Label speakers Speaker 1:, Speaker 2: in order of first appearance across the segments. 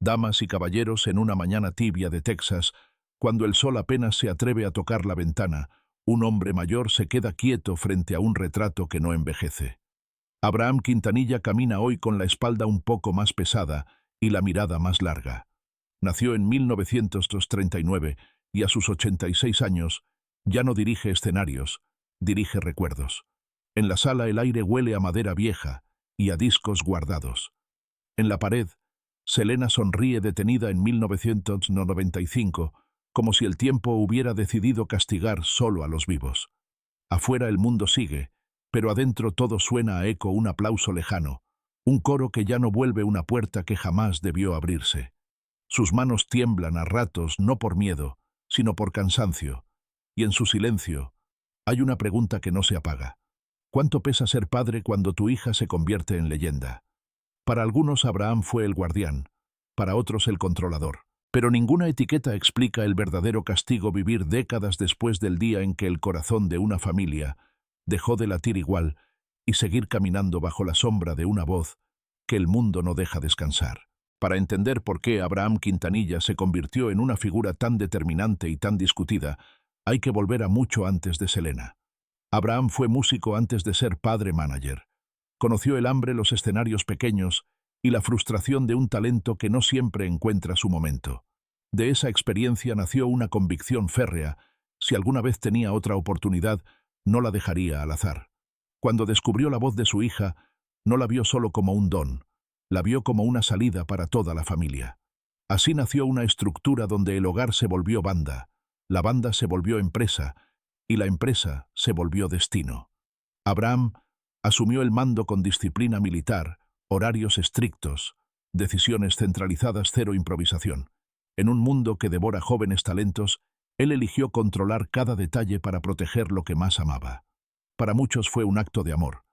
Speaker 1: Damas y caballeros, en una mañana tibia de Texas, cuando el sol apenas se atreve a tocar la ventana, un hombre mayor se queda quieto frente a un retrato que no envejece. Abraham Quintanilla camina hoy con la espalda un poco más pesada y la mirada más larga. Nació en 1939 y a sus 86 años ya no dirige escenarios, dirige recuerdos. En la sala el aire huele a madera vieja y a discos guardados. En la pared, Selena sonríe detenida en 1995, como si el tiempo hubiera decidido castigar solo a los vivos. Afuera el mundo sigue, pero adentro todo suena a eco, un aplauso lejano, un coro que ya no vuelve, una puerta que jamás debió abrirse. Sus manos tiemblan a ratos, no por miedo, sino por cansancio, y en su silencio hay una pregunta que no se apaga. ¿Cuánto pesa ser padre cuando tu hija se convierte en leyenda? Para algunos Abraham fue el guardián, para otros el controlador. Pero ninguna etiqueta explica el verdadero castigo: vivir décadas después del día en que el corazón de una familia dejó de latir igual y seguir caminando bajo la sombra de una voz que el mundo no deja descansar. Para entender por qué Abraham Quintanilla se convirtió en una figura tan determinante y tan discutida, hay que volver a mucho antes de Selena. Abraham fue músico antes de ser padre manager. Conoció el hambre, los escenarios pequeños y la frustración de un talento que no siempre encuentra su momento. De esa experiencia nació una convicción férrea: si alguna vez tenía otra oportunidad, no la dejaría al azar. Cuando descubrió la voz de su hija, no la vio solo como un don, la vio como una salida para toda la familia. Así nació una estructura donde el hogar se volvió banda, la banda se volvió empresa y la empresa se volvió destino. Abraham asumió el mando con disciplina militar, horarios estrictos, decisiones centralizadas, cero improvisación. En un mundo que devora jóvenes talentos, él eligió controlar cada detalle para proteger lo que más amaba. Para muchos fue un acto de amor,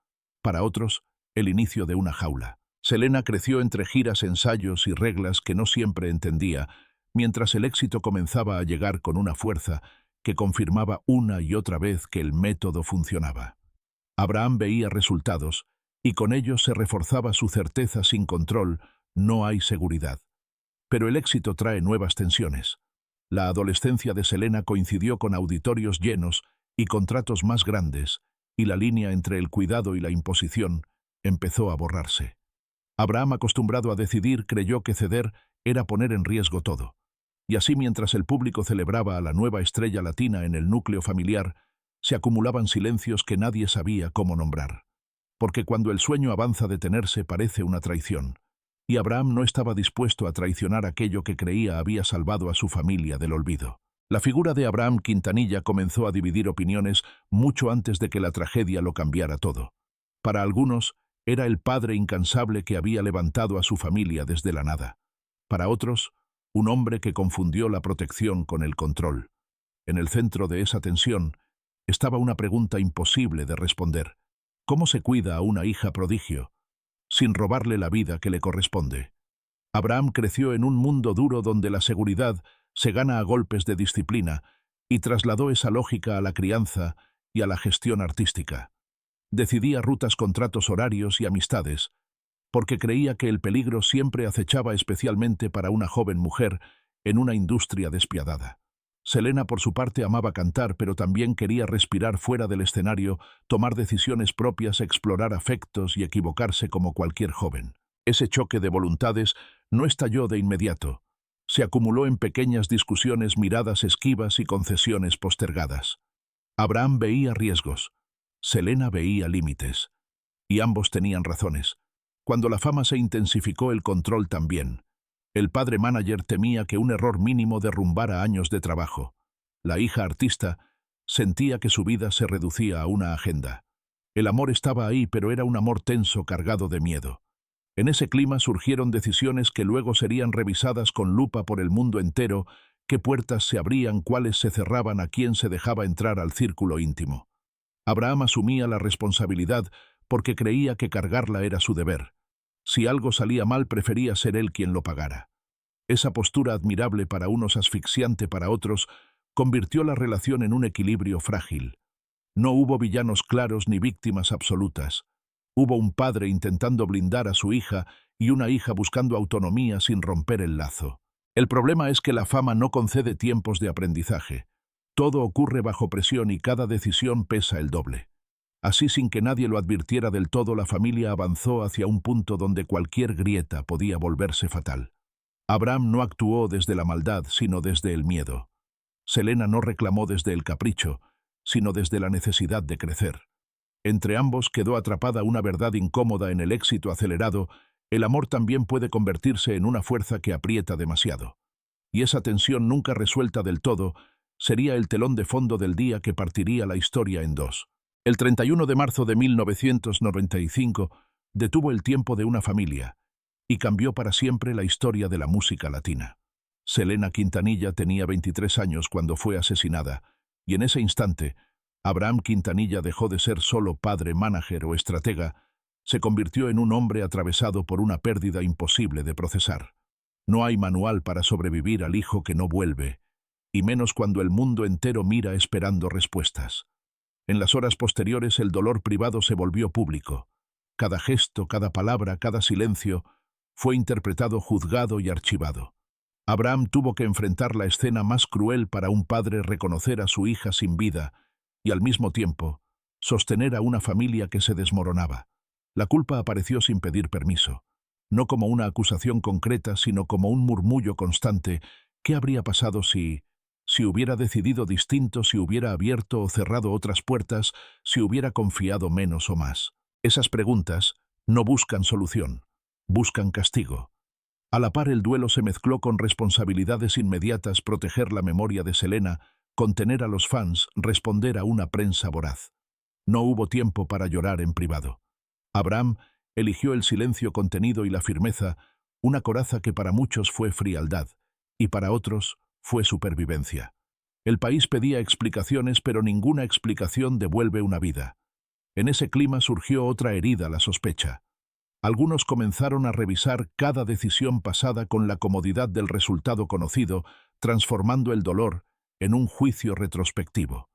Speaker 1: para otros, el inicio de una jaula. Selena creció entre giras, ensayos y reglas que no siempre entendía, mientras el éxito comenzaba a llegar con una fuerza que confirmaba una y otra vez que el método funcionaba. Abraham veía resultados, y con ellos se reforzaba su certeza: sin control no hay seguridad. Pero el éxito trae nuevas tensiones. La adolescencia de Selena coincidió con auditorios llenos y contratos más grandes, y la línea entre el cuidado y la imposición empezó a borrarse. Abraham, acostumbrado a decidir, creyó que ceder era poner en riesgo todo. Y así, mientras el público celebraba a la nueva estrella latina en el núcleo familiar, se acumulaban silencios que nadie sabía cómo nombrar. Porque cuando el sueño avanza, detenerse parece una traición. Y Abraham no estaba dispuesto a traicionar aquello que creía había salvado a su familia del olvido. La figura de Abraham Quintanilla comenzó a dividir opiniones mucho antes de que la tragedia lo cambiara todo. Para algunos, era el padre incansable que había levantado a su familia desde la nada. Para otros, un hombre que confundió la protección con el control. En el centro de esa tensión estaba una pregunta imposible de responder: ¿cómo se cuida a una hija prodigio sin robarle la vida que le corresponde? Abraham creció en un mundo duro donde la seguridad se gana a golpes de disciplina, y trasladó esa lógica a la crianza y a la gestión artística. Decidía rutas, contratos, horarios y amistades, porque creía que el peligro siempre acechaba, especialmente para una joven mujer en una industria despiadada. Selena, por su parte, amaba cantar, pero también quería respirar fuera del escenario, tomar decisiones propias, explorar afectos y equivocarse como cualquier joven. Ese choque de voluntades no estalló de inmediato. Se acumuló en pequeñas discusiones, miradas esquivas y concesiones postergadas. Abraham veía riesgos, Selena veía límites, y ambos tenían razones. Cuando la fama se intensificó, el control también. El padre manager temía que un error mínimo derrumbara años de trabajo. La hija artista sentía que su vida se reducía a una agenda. El amor estaba ahí, pero era un amor tenso, cargado de miedo. En ese clima surgieron decisiones que luego serían revisadas con lupa por el mundo entero: qué puertas se abrían, cuáles se cerraban, a quién se dejaba entrar al círculo íntimo. Abraham asumía la responsabilidad porque creía que cargarla era su deber. Si algo salía mal, prefería ser él quien lo pagara. Esa postura, admirable para unos, asfixiante para otros, convirtió la relación en un equilibrio frágil. No hubo villanos claros ni víctimas absolutas. Hubo un padre intentando blindar a su hija y una hija buscando autonomía sin romper el lazo. El problema es que la fama no concede tiempos de aprendizaje. Todo ocurre bajo presión y cada decisión pesa el doble. Así, sin que nadie lo advirtiera del todo, la familia avanzó hacia un punto donde cualquier grieta podía volverse fatal. Abraham no actuó desde la maldad, sino desde el miedo. Selena no reclamó desde el capricho, sino desde la necesidad de crecer. Entre ambos quedó atrapada una verdad incómoda: en el éxito acelerado, el amor también puede convertirse en una fuerza que aprieta demasiado. Y esa tensión nunca resuelta del todo sería el telón de fondo del día que partiría la historia en dos. El 31 de marzo de 1995 detuvo el tiempo de una familia y cambió para siempre la historia de la música latina. Selena Quintanilla tenía 23 años cuando fue asesinada, y en ese instante, Abraham Quintanilla dejó de ser solo padre, mánager o estratega, se convirtió en un hombre atravesado por una pérdida imposible de procesar. No hay manual para sobrevivir al hijo que no vuelve, y menos cuando el mundo entero mira esperando respuestas. En las horas posteriores el dolor privado se volvió público. Cada gesto, cada palabra, cada silencio fue interpretado, juzgado y archivado. Abraham tuvo que enfrentar la escena más cruel para un padre: reconocer a su hija sin vida y al mismo tiempo sostener a una familia que se desmoronaba. La culpa apareció sin pedir permiso, no como una acusación concreta, sino como un murmullo constante. ¿Qué habría pasado si hubiera decidido distinto, si hubiera abierto o cerrado otras puertas, si hubiera confiado menos o más? Esas preguntas no buscan solución, buscan castigo. A la par, el duelo se mezcló con responsabilidades inmediatas: proteger la memoria de Selena, contener a los fans, responder a una prensa voraz. No hubo tiempo para llorar en privado. Abraham eligió el silencio contenido y la firmeza, una coraza que para muchos fue frialdad y para otros fue supervivencia. El país pedía explicaciones, pero ninguna explicación devuelve una vida. En ese clima surgió otra herida: la sospecha. Algunos comenzaron a revisar cada decisión pasada con la comodidad del resultado conocido, transformando el dolor en un juicio retrospectivo.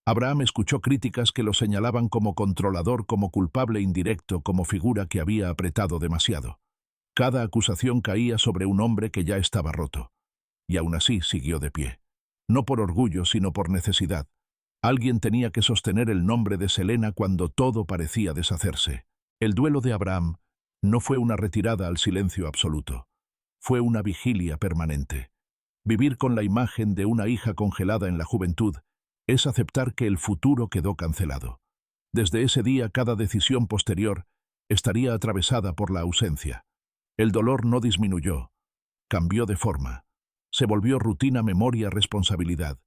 Speaker 1: Abraham escuchó críticas que lo señalaban como controlador, como culpable indirecto, como figura que había apretado demasiado. Cada acusación caía sobre un hombre que ya estaba roto. Y aún así siguió de pie. No por orgullo, sino por necesidad. Alguien tenía que sostener el nombre de Selena cuando todo parecía deshacerse. El duelo de Abraham no fue una retirada al silencio absoluto. Fue una vigilia permanente. Vivir con la imagen de una hija congelada en la juventud es aceptar que el futuro quedó cancelado. Desde ese día, cada decisión posterior estaría atravesada por la ausencia. El dolor no disminuyó, cambió de forma. Se volvió rutina, memoria, responsabilidad.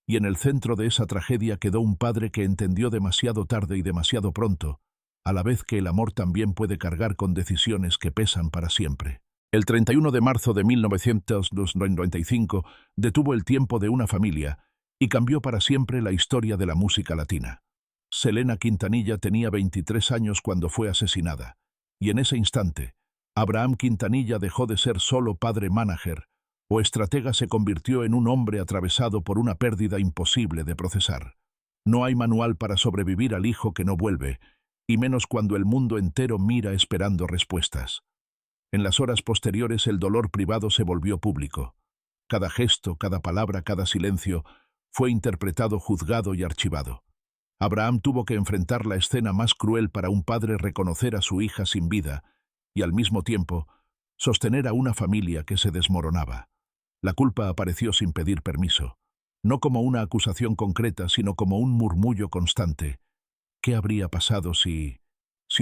Speaker 1: Y en el centro de esa tragedia quedó un padre que entendió demasiado tarde y demasiado pronto, a la vez que el amor también puede cargar con decisiones que pesan para siempre. El 31 de marzo de 1995 detuvo el tiempo de una familia y cambió para siempre la historia de la música latina. Selena Quintanilla tenía 23 años cuando fue asesinada, y en ese instante, Abraham Quintanilla dejó de ser solo padre, mánager o estratega, se convirtió en un hombre atravesado por una pérdida imposible de procesar. No hay manual para sobrevivir al hijo que no vuelve, y menos cuando el mundo entero mira esperando respuestas. En las horas posteriores el dolor privado se volvió público. Cada gesto, cada palabra, cada silencio fue interpretado, juzgado y archivado. Abraham tuvo que enfrentar la escena más cruel para un padre: reconocer a su hija sin vida y al mismo tiempo sostener a una familia que se desmoronaba. La culpa apareció sin pedir permiso, no como una acusación concreta, sino como un murmullo constante. ¿Qué habría pasado si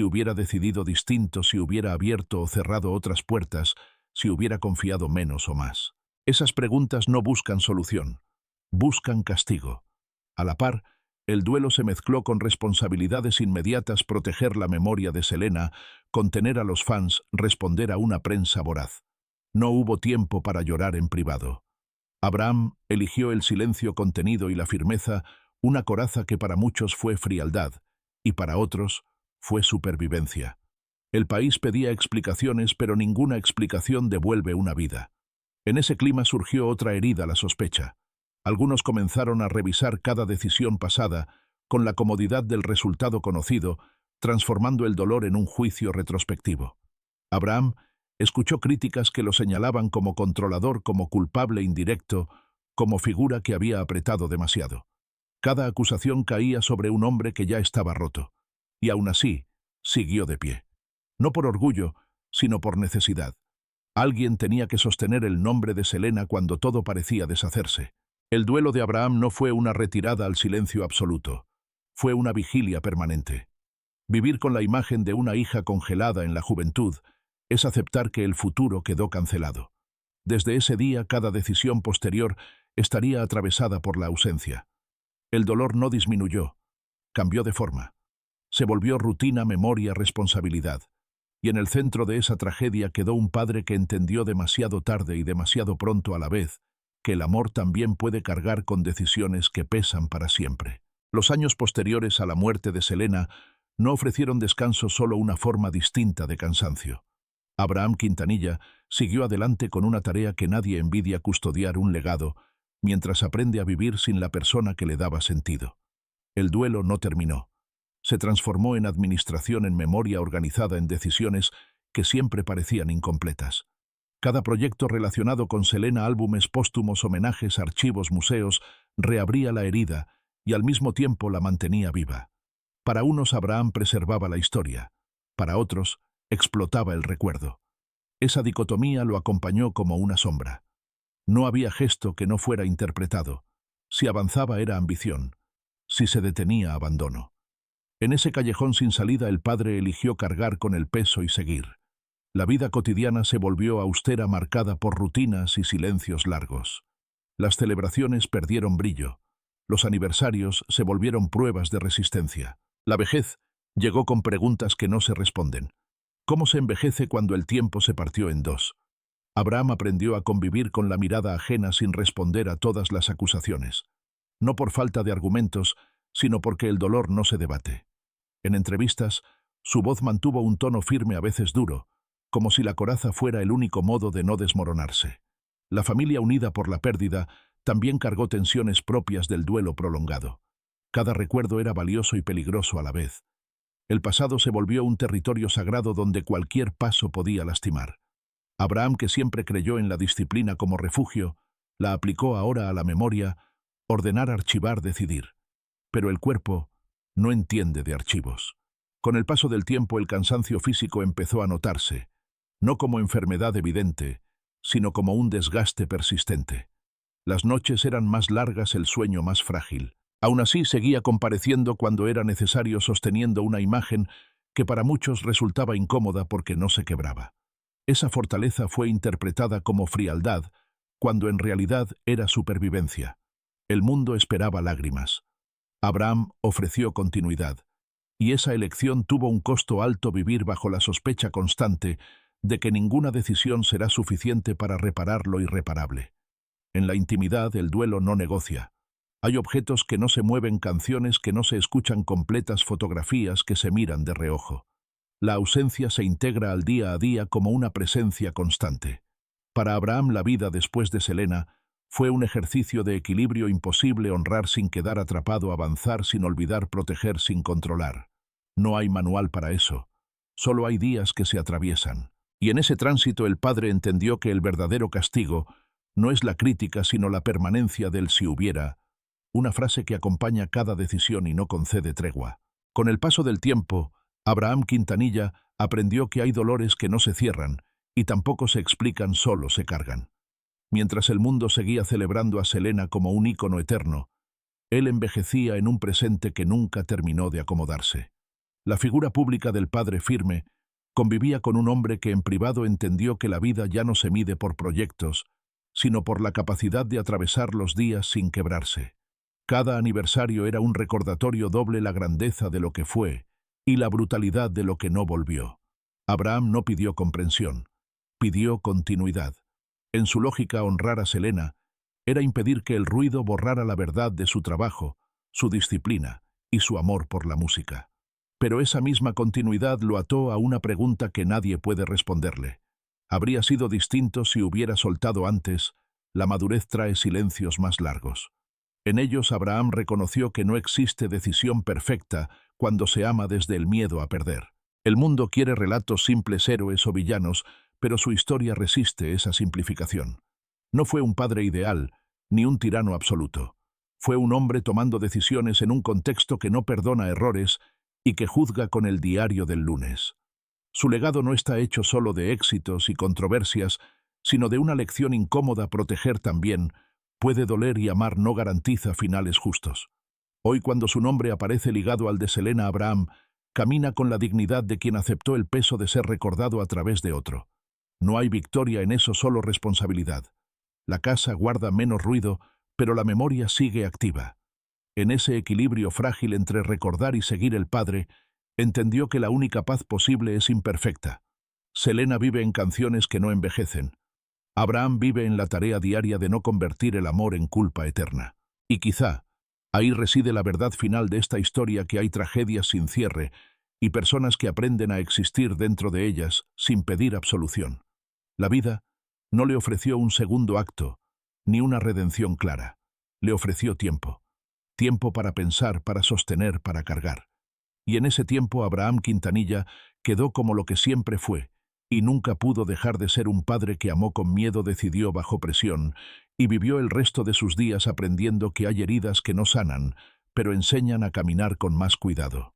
Speaker 1: hubiera decidido distinto, si hubiera abierto o cerrado otras puertas, si hubiera confiado menos o más? Esas preguntas no buscan solución, buscan castigo. A la par, el duelo se mezcló con responsabilidades inmediatas: proteger la memoria de Selena, contener a los fans, responder a una prensa voraz. No hubo tiempo para llorar en privado. Abraham eligió el silencio contenido y la firmeza, una coraza que para muchos fue frialdad y para otros fue supervivencia. El país pedía explicaciones, pero ninguna explicación devuelve una vida. En ese clima surgió otra herida: la sospecha. Algunos comenzaron a revisar cada decisión pasada con la comodidad del resultado conocido, transformando el dolor en un juicio retrospectivo. Abraham escuchó críticas que lo señalaban como controlador, como culpable indirecto, como figura que había apretado demasiado. Cada acusación caía sobre un hombre que ya estaba roto. Y aún así, siguió de pie. No por orgullo, sino por necesidad. Alguien tenía que sostener el nombre de Selena cuando todo parecía deshacerse. El duelo de Abraham no fue una retirada al silencio absoluto. Fue una vigilia permanente. Vivir con la imagen de una hija congelada en la juventud es aceptar que el futuro quedó cancelado. Desde ese día, cada decisión posterior estaría atravesada por la ausencia. El dolor no disminuyó, cambió de forma. Se volvió rutina, memoria, responsabilidad. Y en el centro de esa tragedia quedó un padre que entendió demasiado tarde y demasiado pronto a la vez que el amor también puede cargar con decisiones que pesan para siempre. Los años posteriores a la muerte de Selena no ofrecieron descanso, solo una forma distinta de cansancio. Abraham Quintanilla siguió adelante con una tarea que nadie envidia: custodiar un legado, mientras aprende a vivir sin la persona que le daba sentido. El duelo no terminó. Se transformó en administración, en memoria organizada, en decisiones que siempre parecían incompletas. Cada proyecto relacionado con Selena, álbumes póstumos, homenajes, archivos, museos, reabría la herida y al mismo tiempo la mantenía viva. Para unos, Abraham preservaba la historia. Para otros, explotaba el recuerdo. Esa dicotomía lo acompañó como una sombra. No había gesto que no fuera interpretado. Si avanzaba era ambición. Si se detenía, abandono. En ese callejón sin salida, el padre eligió cargar con el peso y seguir. La vida cotidiana se volvió austera, marcada por rutinas y silencios largos. Las celebraciones perdieron brillo. Los aniversarios se volvieron pruebas de resistencia. La vejez llegó con preguntas que no se responden. ¿Cómo se envejece cuando el tiempo se partió en dos? Abraham aprendió a convivir con la mirada ajena sin responder a todas las acusaciones. No por falta de argumentos, sino porque el dolor no se debate. En entrevistas, su voz mantuvo un tono firme, a veces duro, como si la coraza fuera el único modo de no desmoronarse. La familia, unida por la pérdida, también cargó tensiones propias del duelo prolongado. Cada recuerdo era valioso y peligroso a la vez. El pasado se volvió un territorio sagrado donde cualquier paso podía lastimar. Abraham, que siempre creyó en la disciplina como refugio, la aplicó ahora a la memoria: ordenar, archivar, decidir. Pero el cuerpo no entiende de archivos. Con el paso del tiempo, el cansancio físico empezó a notarse, no como enfermedad evidente, sino como un desgaste persistente. Las noches eran más largas, el sueño más frágil. Aún así, seguía compareciendo cuando era necesario, sosteniendo una imagen que para muchos resultaba incómoda porque no se quebraba. Esa fortaleza fue interpretada como frialdad, cuando en realidad era supervivencia. El mundo esperaba lágrimas. Abraham ofreció continuidad, y esa elección tuvo un costo alto: vivir bajo la sospecha constante de que ninguna decisión será suficiente para reparar lo irreparable. En la intimidad, el duelo no negocia. Hay objetos que no se mueven, canciones que no se escuchan completas, fotografías que se miran de reojo. La ausencia se integra al día a día como una presencia constante. Para Abraham, la vida después de Selena fue un ejercicio de equilibrio imposible: honrar sin quedar atrapado, avanzar sin olvidar, proteger sin controlar. No hay manual para eso. Solo hay días que se atraviesan. Y en ese tránsito el padre entendió que el verdadero castigo no es la crítica, sino la permanencia del "si hubiera", una frase que acompaña cada decisión y no concede tregua. Con el paso del tiempo, Abraham Quintanilla aprendió que hay dolores que no se cierran y tampoco se explican, solo se cargan. Mientras el mundo seguía celebrando a Selena como un ícono eterno, él envejecía en un presente que nunca terminó de acomodarse. La figura pública del padre firme convivía con un hombre que en privado entendió que la vida ya no se mide por proyectos, sino por la capacidad de atravesar los días sin quebrarse. Cada aniversario era un recordatorio doble: la grandeza de lo que fue y la brutalidad de lo que no volvió. Abraham no pidió comprensión, pidió continuidad. En su lógica, honrar a Selena era impedir que el ruido borrara la verdad de su trabajo, su disciplina y su amor por la música. Pero esa misma continuidad lo ató a una pregunta que nadie puede responderle. ¿Habría sido distinto si hubiera soltado antes? La madurez trae silencios más largos. En ellos, Abraham reconoció que no existe decisión perfecta cuando se ama desde el miedo a perder. El mundo quiere relatos simples, héroes o villanos, pero su historia resiste esa simplificación. No fue un padre ideal, ni un tirano absoluto. Fue un hombre tomando decisiones en un contexto que no perdona errores y que juzga con el diario del lunes. Su legado no está hecho solo de éxitos y controversias, sino de una lección incómoda: proteger también puede doler y amar no garantiza finales justos. Hoy, cuando su nombre aparece ligado al de Selena Abraham, camina con la dignidad de quien aceptó el peso de ser recordado a través de otro. No hay victoria en eso, solo responsabilidad. La casa guarda menos ruido, pero la memoria sigue activa. En ese equilibrio frágil entre recordar y seguir, el padre entendió que la única paz posible es imperfecta. Selena vive en canciones que no envejecen. Abraham vive en la tarea diaria de no convertir el amor en culpa eterna. Y quizá ahí reside la verdad final de esta historia: que hay tragedias sin cierre y personas que aprenden a existir dentro de ellas sin pedir absolución. La vida no le ofreció un segundo acto, ni una redención clara. Le ofreció tiempo. Tiempo para pensar, para sostener, para cargar. Y en ese tiempo Abraham Quintanilla quedó como lo que siempre fue, y nunca pudo dejar de ser: un padre que amó con miedo, decidió bajo presión, y vivió el resto de sus días aprendiendo que hay heridas que no sanan, pero enseñan a caminar con más cuidado.